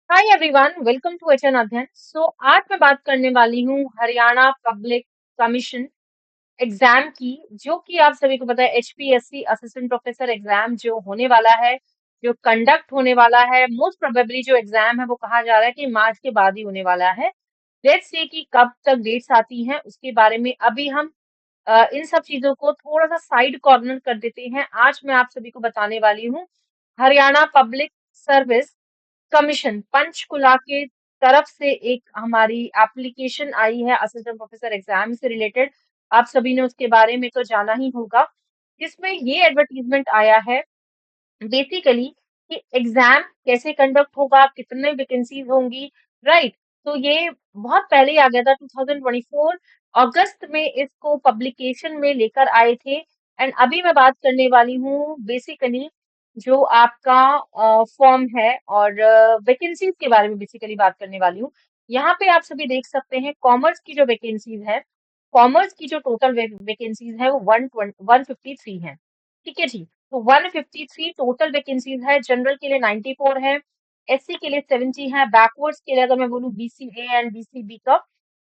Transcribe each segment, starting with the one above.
Hi everyone, welcome to HN Adhyayan. आज मैं बात करने वाली हूँ हरियाणा पब्लिक कमीशन एग्जाम की, जो कि आप सभी को पता है एचपीएससी असिस्टेंट प्रोफेसर एग्जाम जो होने वाला है, जो कंडक्ट होने वाला है। मोस्ट प्रोबेबली जो एग्जाम है वो कहा जा रहा है कि मार्च के बाद ही होने वाला है। लेट्स से कि कब तक डेट्स आती हैं उसके बारे में अभी हम इन सब चीजों को थोड़ा सा साइड कॉर्नर कर देते हैं। आज मैं आप सभी को बताने वाली हूँ Haryana public service commission Panchkula के तरफ से एक हमारी एप्लीकेशन आई है असिस्टेंट प्रोफेसर एग्जाम से रिलेटेड। आप सभी ने उसके बारे में तो जाना ही होगा, जिसमें ये एडवर्टीजमेंट आया है बेसिकली कि एग्जाम कैसे कंडक्ट होगा, कितने वैकेंसीज होंगी, राइट। तो ये बहुत पहले ही आ गया था, 2024 अगस्त में इसको पब्लिकेशन में लेकर आए थे। एंड अभी मैं बात करने वाली हूँ बेसिकली जो आपका फॉर्म है और वैकेंसीज के बारे में बेसिकली बात करने वाली हूँ। यहाँ पे आप सभी देख सकते हैं कॉमर्स की जो वैकेंसीज है, कॉमर्स की जो टोटल वैकेंसीज है वो 153 है। ठीक है जी। तो 153 टोटल वैकेंसीज है। जनरल के लिए 94 है, एससी के लिए 70 है, बैकवर्ड्स के लिए अगर मैं बोलूँ बीसीए एंड बीसीबी का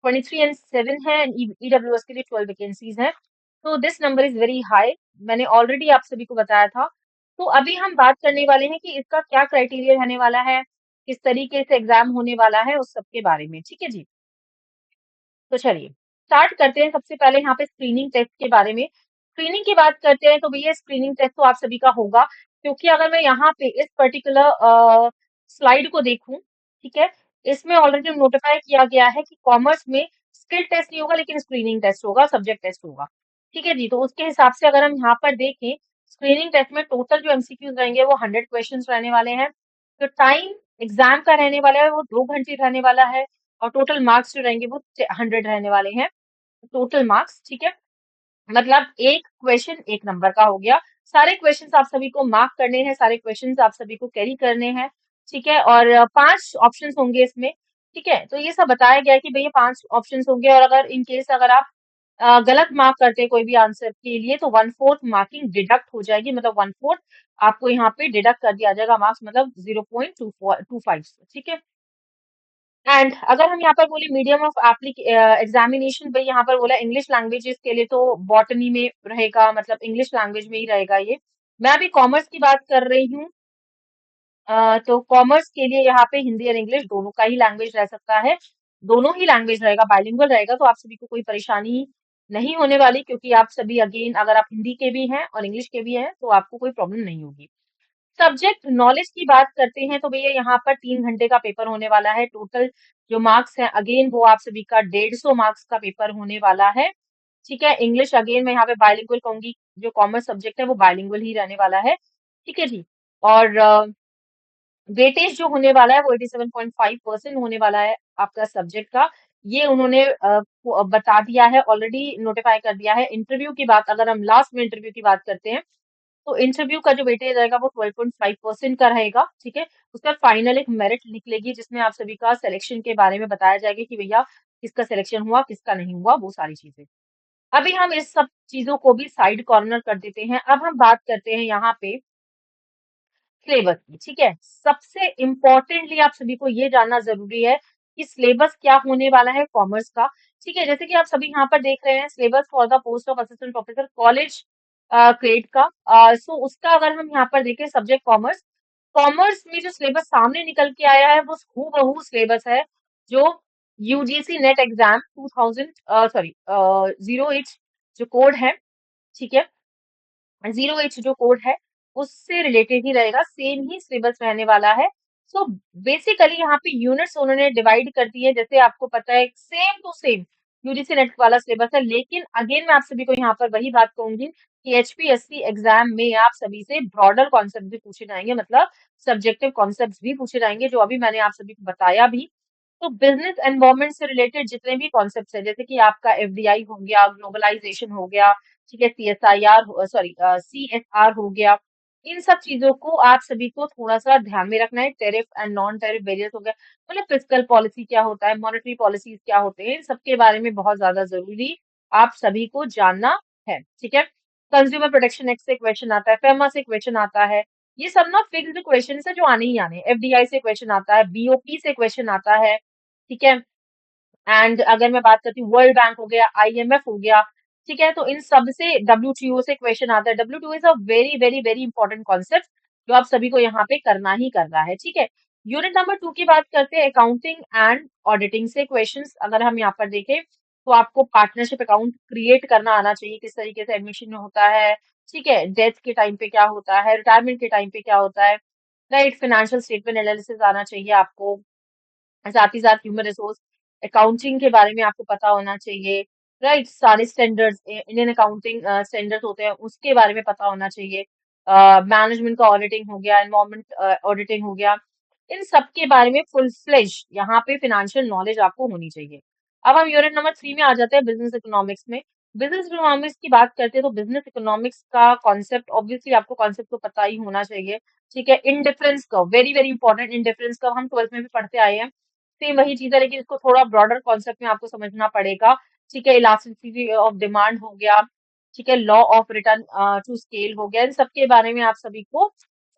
23 एंड 7 है, एंड ईडब्ल्यूएस के लिए 12 वैकेंसीज है। तो this number is very high, मैंने ऑलरेडी आप सभी को बताया था। तो अभी हम बात करने वाले हैं कि इसका क्या क्राइटेरिया रहने वाला है, किस तरीके से एग्जाम होने वाला है, उस सब के बारे में। ठीक है जी। तो चलिए स्टार्ट करते हैं। सबसे पहले यहाँ पे स्क्रीनिंग टेस्ट के बारे में। स्क्रीनिंग की बात करते हैं तो भैया स्क्रीनिंग टेस्ट तो आप सभी का होगा, क्योंकि अगर मैं यहाँ पे इस पर्टिकुलर स्लाइड को देखूं, ठीक है, इसमें ऑलरेडी नोटिफाई किया गया है कि कॉमर्स में स्किल टेस्ट नहीं होगा लेकिन स्क्रीनिंग टेस्ट होगा, सब्जेक्ट टेस्ट होगा। ठीक है जी। तो उसके हिसाब से अगर हम यहाँ पर देखें, स्क्रीनिंग टेस्ट में टोटल जो एमसीक्यूज रहेंगे वो 100 क्वेश्चन रहने वाले हैं। तो टाइम एग्जाम का रहने वाला है वो 2 घंटे रहने वाला है, और टोटल मार्क्स जो रहेंगे वो 100 रहने वाले हैं। टोटल मार्क्स, ठीक है, मतलब एक क्वेश्चन एक नंबर का हो गया। सारे क्वेश्चंस आप सभी को मार्क करने हैं, सारे क्वेश्चंस आप सभी को कैरी करने हैं। ठीक है, और 5 ऑप्शंस होंगे इसमें। ठीक है, तो ये सब बताया गया है कि भैया 5 ऑप्शंस होंगे, और अगर इन केस अगर आप गलत मार्क करते हैं कोई भी आंसर के लिए तो 1/4 मार्किंग डिडक्ट हो जाएगी, मतलब 1/4 आपको यहाँ पे डिडक्ट कर दिया जाएगा मार्क्स, मतलब 0.25। ठीक है। एंड अगर हम यहाँ पर बोले मीडियम ऑफ एग्जामिनेशन, भाई यहाँ पर बोला इंग्लिश लैंग्वेजेस के लिए तो बॉटनी में रहेगा, मतलब इंग्लिश लैंग्वेज में ही रहेगा ये। मैं अभी कॉमर्स की बात कर रही हूँ। तो कॉमर्स के लिए यहाँ पे हिंदी और इंग्लिश दोनों का ही लैंग्वेज रह सकता है, दोनों ही लैंग्वेज रहेगा, बाइलिंगुअल रहेगा। तो आप सभी को कोई परेशानी नहीं होने वाली, क्योंकि आप सभी अगेन अगर आप हिंदी के भी हैं और इंग्लिश के भी हैं तो आपको कोई प्रॉब्लम नहीं होगी। सब्जेक्ट नॉलेज की बात करते हैं तो भैया यहाँ पर 3 घंटे का पेपर होने वाला है। टोटल जो मार्क्स है अगेन वो आप सभी का 150 मार्क्स का पेपर होने वाला है। ठीक है, इंग्लिश अगेन मैं यहाँ पे बाइलिंगुअल कहूंगी, जो कॉमर्स सब्जेक्ट है वो बाइलिंगुअल ही रहने वाला है। ठीक है जी। और वेटेज जो होने वाला है वो 87.5% होने वाला है आपका सब्जेक्ट का। ये उन्होंने बता दिया है, ऑलरेडी नोटिफाई कर दिया है। इंटरव्यू की बात अगर हम लास्ट में इंटरव्यू की बात करते हैं तो इंटरव्यू का जो वेटेज रहेगा वो 12.5% का रहेगा। ठीक है, उसका फाइनल एक मेरिट निकलेगी जिसमें आप सभी का सिलेक्शन के बारे में बताया जाएगा कि भैया किसका सिलेक्शन हुआ किसका नहीं हुआ, वो सारी चीजें। अभी हम इस सब चीजों को भी साइड कॉर्नर कर देते हैं। अब हम बात करते हैं यहाँ पे सिलेबस की। ठीक है, सबसे इम्पोर्टेंटली आप सभी को ये जानना जरूरी है कि सिलेबस क्या होने वाला है कॉमर्स का। ठीक है, जैसे कि आप सभी यहाँ पर देख रहे हैं syllabus for the post of assistant professor college grade का। सो उसका अगर हम यहाँ पर देखें सब्जेक्ट कॉमर्स, कॉमर्स में जो सिलेबस सामने निकल के आया है वो हूबहू सिलेबस है जो यूजीसी नेट एग्जाम 2000 सॉरी 08 जो कोड है, ठीक है, 08 जो कोड है उससे रिलेटेड ही रहेगा, सेम ही सिलेबस रहने वाला है। सो बेसिकली यहाँ पे यूनिट्स उन्होंने डिवाइड कर दी है, जैसे आपको पता है same to same UGC NET वाला सिलेबस है। लेकिन अगेन मैं आप सभी को यहाँ पर वही बात कहूंगी कि एचपीएससी एग्जाम में आप सभी से ब्रॉडर कॉन्सेप्ट भी पूछे जाएंगे, मतलब सब्जेक्टिव कॉन्सेप्ट भी पूछे जाएंगे, जो अभी मैंने आप सभी को बताया भी। तो बिजनेस एनवायरनमेंट से रिलेटेड जितने भी कॉन्सेप्ट्स हैं, जैसे कि आपका एफडीआई हो गया, ग्लोबलाइजेशन हो गया, ठीक है, सीएसआईआर सॉरी सीएसआर हो गया, इन सब चीजों को आप सभी को थोड़ा सा ध्यान में रखना है। Tariff and non tariff barriers हो गया, मतलब फिस्कल पॉलिसी क्या होता है, मॉनेटरी पॉलिसीज क्या होते हैं, इन सबके बारे में बहुत ज्यादा जरूरी आप सभी को जानना है। ठीक है, कंज्यूमर प्रोटेक्शन एक्ट से क्वेश्चन आता है, फेमा से क्वेश्चन आता है, ये सब ना फिक्स्ड क्वेश्चन है जो आने ही आने हैं। एफडीआई से क्वेश्चन आता है, बीओपी से क्वेश्चन आता है, ठीक है। एंड अगर मैं बात करती हूँ वर्ल्ड बैंक हो गया, आईएमएफ हो गया, ठीक है, तो इन सब से डब्ल्यूटीओ से क्वेश्चन आता है। WTO is a very very very important concept जो आप सभी को यहाँ पे करना ही करना है, ठीक है। यूनिट नंबर 2 की बात करते हैं, अकाउंटिंग एंड ऑडिटिंग से क्वेश्चंस अगर हम यहाँ पर देखें तो आपको पार्टनरशिप अकाउंट क्रिएट करना आना चाहिए, किस तरीके से एडमिशन होता है, ठीक है, डेथ के टाइम पे क्या होता है, रिटायरमेंट के टाइम पे क्या होता है, राइट, फाइनेंशियल स्टेटमेंट एनालिसिस आना चाहिए आपको, साथ ही साथ ह्यूमन रिसोर्स अकाउंटिंग के बारे में आपको पता होना चाहिए, राइट, सारे स्टैंडर्ड्स इंडियन अकाउंटिंग स्टैंडर्ड्स होते हैं उसके बारे में पता होना चाहिए, मैनेजमेंट का ऑडिटिंग हो गया, एनवायरमेंट ऑडिटिंग हो गया, इन सब के बारे में फुल फ्लेज यहाँ पे फिनेंशियल नॉलेज आपको होनी चाहिए। अब हम यूनिट नंबर 3 में आ जाते हैं, बिजनेस इकोनॉमिक्स में। बिजनेस इकोनॉमिक्स की बात करते हैं तो बिजनेस इकोनॉमिक्स का कॉन्सेप्ट ऑब्वियसली आपको कॉन्सेप्ट तो पता ही होना चाहिए, ठीक है। Indifference curve very very important, indifference curve हम 12th में भी पढ़ते आए हैं, सेम वही चीज है लेकिन इसको थोड़ा ब्रॉडर कॉन्सेप्ट में आपको समझना पड़ेगा, ठीक है। इलास्टिसिटी ऑफ डिमांड हो गया, ठीक है, law of return to scale हो गया, इन सब के बारे में आप सभी को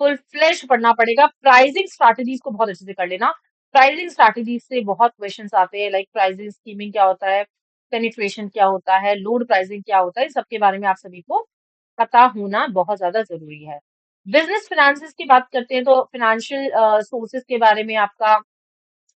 फुल फ्लेश पढ़ना पड़ेगा। प्राइसिंग स्ट्रैटेजीज को बहुत अच्छे से कर लेना, प्राइसिंग स्ट्रैटेजीज से बहुत क्वेश्चंस आते हैं, लाइक प्राइसिंग स्कीमिंग क्या होता है, पेनिट्रेशन क्या होता है, लोड प्राइसिंग क्या होता है, इन सबके बारे में आप सभी को पता होना बहुत ज्यादा जरूरी है। बिजनेस फाइनेंसेस की बात करते हैं तो फाइनेंशियल सोर्सेज के बारे में आपका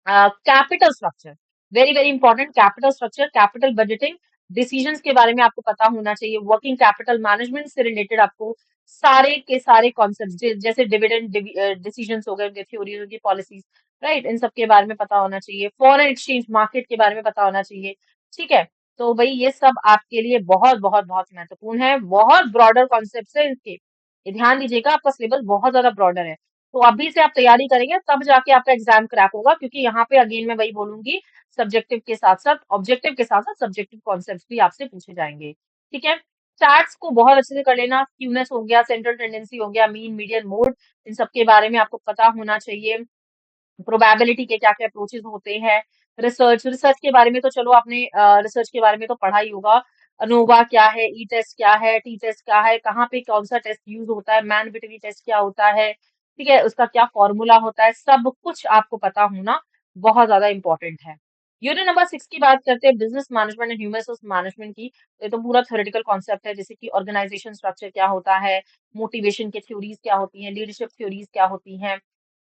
capital structure very very important, capital structure, capital budgeting, decisions के बारे में आपको पता होना चाहिए, वर्किंग कैपिटल मैनेजमेंट से रिलेटेड आपको सारे के सारे कॉन्सेप्ट जैसे डिविडेंड डिसीजंस हो गए, उनके थ्योरीज, उनकी पॉलिसीज, राइट, इन सब के बारे में पता होना चाहिए, फॉरेन एक्सचेंज मार्केट के बारे में पता होना चाहिए, ठीक है। तो भाई ये सब आपके लिए बहुत बहुत बहुत महत्वपूर्ण है, बहुत ब्रॉडर कॉन्सेप्ट है इनके, ये ध्यान दीजिएगा, आपका सिलेबस बहुत ज्यादा ब्रॉडर है। तो अभी से आप तैयारी करेंगे तब जाके आपका एग्जाम क्रैक होगा, क्योंकि यहाँ पे अगेन मैं वही बोलूंगी, सब्जेक्टिव के साथ साथ ऑब्जेक्टिव के साथ साथ सब्जेक्टिव कॉन्सेप्ट्स भी आपसे पूछे जाएंगे, ठीक है। चार्ट्स को बहुत अच्छे से कर लेना, स्क्यूनेस हो गया, सेंट्रल टेंडेंसी हो गया, मीन मीडियन मोड, इन सब के बारे में आपको पता होना चाहिए। प्रोबेबिलिटी के क्या क्या अप्रोचेस होते हैं, रिसर्च, रिसर्च के बारे में तो चलो आपने रिसर्च के बारे में तो पढ़ा ही होगा, अनोवा क्या है, ई टेस्ट क्या है, टी टेस्ट क्या है, कहाँ पे कौन सा टेस्ट यूज होता है, मैन बिटवी टेस्ट क्या होता है, ठीक है, उसका क्या फॉर्मूला होता है, सब कुछ आपको पता होना बहुत ज्यादा इंपॉर्टेंट है। यूनिट नंबर 6 की बात करते हैं, business management and human resource management की। ये तो पूरा थ्योरेटिकल कॉन्सेप्ट है, जैसे कि ऑर्गेनाइजेशन स्ट्रक्चर क्या होता है, मोटिवेशन के थ्योरीज क्या होती हैं, लीडरशिप थ्योरीज क्या होती हैं,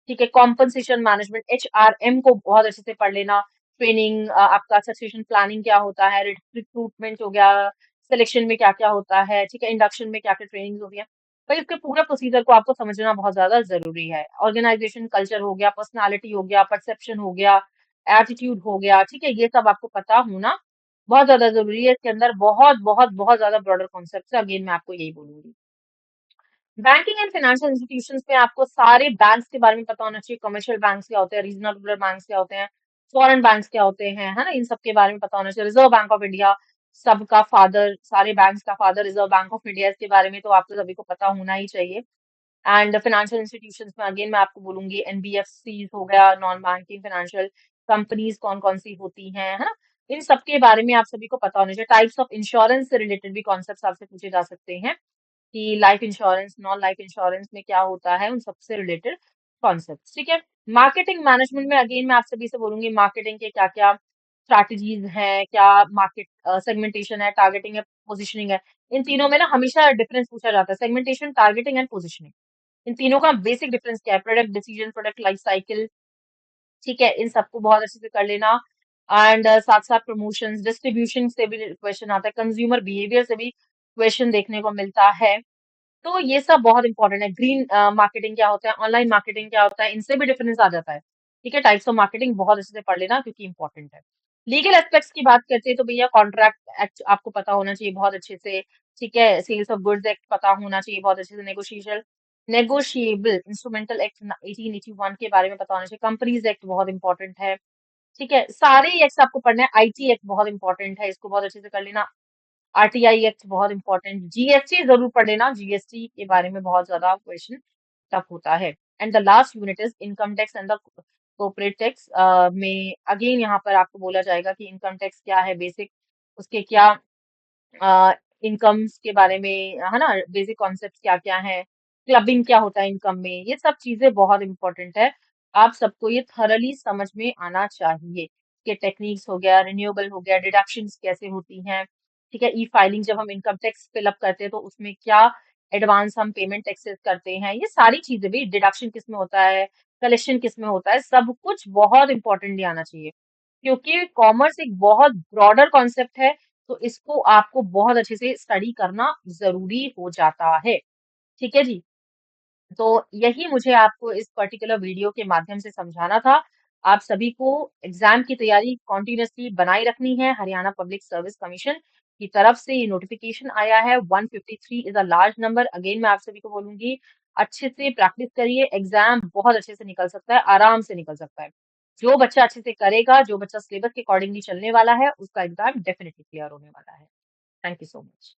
ठीक है। कॉम्पनसेशन मैनेजमेंट, एचआरएम को बहुत अच्छे से पढ़ लेना, ट्रेनिंग, आपका सक्सेशन प्लानिंग क्या होता है, रिक्रूटमेंट हो गया, सिलेक्शन में क्या क्या होता है, ठीक है, इंडक्शन में क्या क्या ट्रेनिंग होती है, भाई इसके पूरे प्रोसीजर को आपको समझना बहुत ज्यादा जरूरी है। ऑर्गेनाइजेशन कल्चर हो गया, पर्सनालिटी हो गया, परसेप्शन हो गया, एटीट्यूड हो गया, ठीक है, ये सब आपको पता होना बहुत ज्यादा जरूरी है। इसके अंदर बहुत बहुत बहुत ज्यादा ब्रॉडर कॉन्सेप्ट है, अगेन मैं आपको यही बोलूंगी। बैंकिंग एंड फाइनेंशियल इंस्टीट्यूशंस में आपको सारे बैंक्स के बारे में पता होना चाहिए, कमर्शियल बैंक्स क्या होते हैं, रीजनल रूरल बैंक्स क्या होते हैं, फॉरेन बैंक्स क्या होते हैं, है ना, इन सब के बारे में पता होना चाहिए। रिजर्व बैंक ऑफ इंडिया सबका फादर, सारे बैंक्स का father reserve bank of India, इसके बारे में तो आपको सभी को पता होना ही चाहिए। एंड फाइनेंशियल इंस्टीट्यूशंस में अगेन मैं आपको बोलूंगी, एनबीएफसी हो गया, नॉन बैंकिंग फाइनेंशियल कंपनीज कौन कौन सी होती हैं, है ना, इन सब के बारे में आप सभी को पता होना चाहिए। टाइप्स ऑफ इंश्योरेंस से रिलेटेड भी कॉन्सेप्ट आपसे पूछे जा सकते हैं, कि life insurance, non life insurance में क्या होता है, उन सबसे रिलेटेड कॉन्सेप्ट, ठीक है। मार्केटिंग मैनेजमेंट में अगेन मैं आप सभी से बोलूंगी, मार्केटिंग के क्या क्या स्ट्रैटेजीज हैं, क्या मार्केट सेगमेंटेशन है, टारगेटिंग है, पोजिशनिंग है, इन तीनों में ना हमेशा डिफरेंस पूछा जाता है, सेगमेंटेशन, टारगेटिंग एंड पोजिशनिंग, इन तीनों का बेसिक डिफरेंस क्या है, product decision, product life cycle, ठीक है, इन सबको बहुत अच्छे से कर लेना। एंड साथ साथ प्रमोशंस, डिस्ट्रीब्यूशन से भी क्वेश्चन आता है, कंज्यूमर बिहेवियर से भी क्वेश्चन देखने को मिलता है, तो ये सब बहुत इंपॉर्टेंट है। ग्रीन मार्केटिंग क्या होता है, ऑनलाइन मार्केटिंग क्या होता है, इनसे भी डिफरेंस आ जाता है, ठीक है। टाइप्स ऑफ मार्केटिंग बहुत अच्छे से पढ़ लेना क्योंकि इंपॉर्टेंट है। लीगल एस्पेक्ट्स की बात करते हैं तो भैया कॉन्ट्रैक्ट एक्ट आपको पता होना चाहिए बहुत अच्छे से, ठीक है, सेल्स ऑफ गुड्स एक्ट पता होना चाहिए बहुत अच्छे से, नेगोशिएशन नेगोशिएबल इंस्ट्रूमेंटल एक्ट 1881 के बारे में पता होना चाहिए, कंपनीज एक्ट बहुत इंपॉर्टेंट है, ठीक है, सारे एक्ट आपको पढ़ना है। आईटी एक्ट बहुत इंपॉर्टेंट है, इसको बहुत अच्छे से कर लेना। आरटीआई एक्ट बहुत इंपॉर्टेंट, जीएसटी जरूर पढ़ लेना, जीएसटी के बारे में बहुत ज्यादा क्वेश्चन टफ होता है। And the last unit is income tax and the corporate tax, में अगेन यहाँ पर आपको बोला जाएगा कि इनकम टैक्स क्या है, बेसिक उसके क्या इनकम्स के बारे में, है ना, बेसिक कॉन्सेप्ट क्या क्या है, क्लबिंग क्या होता है इनकम में, ये सब चीज़ें बहुत इम्पोर्टेंट है। आप सबको ये थॉरली समझ में आना चाहिए कि टेक्निक्स हो गया, रिन्यूएबल हो गया, डिडक्शंस कैसे होती हैं, ठीक है? ई-फाइलिंग जब हम इनकम टैक्स फिल अप करते हैं तो उसमें क्या एडवांस हम पेमेंट टैक्सेस करते हैं, ये सारी चीज़ें भी डिडक्शन किसमें होता है, कलेक्शन किसमें होता है, सब कुछ बहुत इम्पोर्टेंटली आना चाहिए। क्योंकि कॉमर्स एक बहुत ब्रॉडर कॉन्सेप्ट है, तो इसको आपको बहुत अच्छे से स्टडी करना ज़रूरी हो जाता है। ठीक है जी? तो यही मुझे आपको इस पर्टिकुलर वीडियो के माध्यम से समझाना था। आप सभी को एग्ज़ाम की तैयारी कंटीन्यूअसली बनाए रखनी है। हरियाणा पब्लिक सर्विस कमीशन की तरफ से ये नोटिफ़िकेशन आया है। 153 is a large number. Again मैं आप सभी को बोलूँगी, अच्छे से प्रैक्टिस करिए। एग्ज़ाम बहुत अच्छे से निकल सकता है, आराम से निकल सकता है। जो बच्चा अच्छे से करेगा, जो बच्चा सिलेबस के अकॉर्डिंगली चलने वाला है, उसका एग्ज़ाम डेफिनिटली क्लियर होने वाला है। Thank you so much.